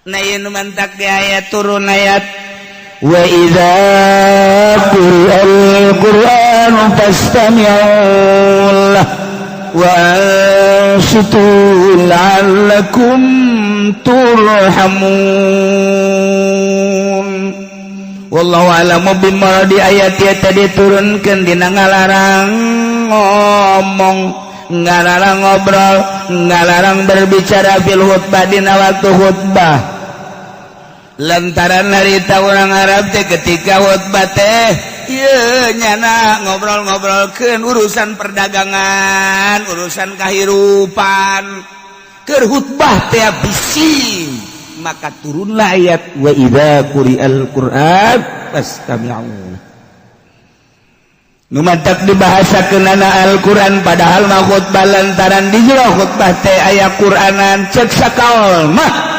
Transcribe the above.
na ieu mantak di ayat turun ayat wa idza quri'al qur'anu fastami'u lahu wa ansitu la'allakum turhamun. Wallahu a'lamu bimuradi. ayat ieu tadi turunkeun dina ngalarang ngomong, ngalarang ngobrol, ngalarang berbicara fil khutbah dina waktu khutbah. Lantaran harita urang Arab teh ketika khutbah teh ieu nyana ngobrol-ngobrolkeun urusan perdagangan, urusan kahirupan. Keur khutbah teh bising, maka turunlah ayat wa idza quri'al qur'an fastami'u. Nu matak dibahasakeunana Al-Qur'an padahal mah khutbah lantaran di jero khutbah teh aya Qur'anan cek sakaol mah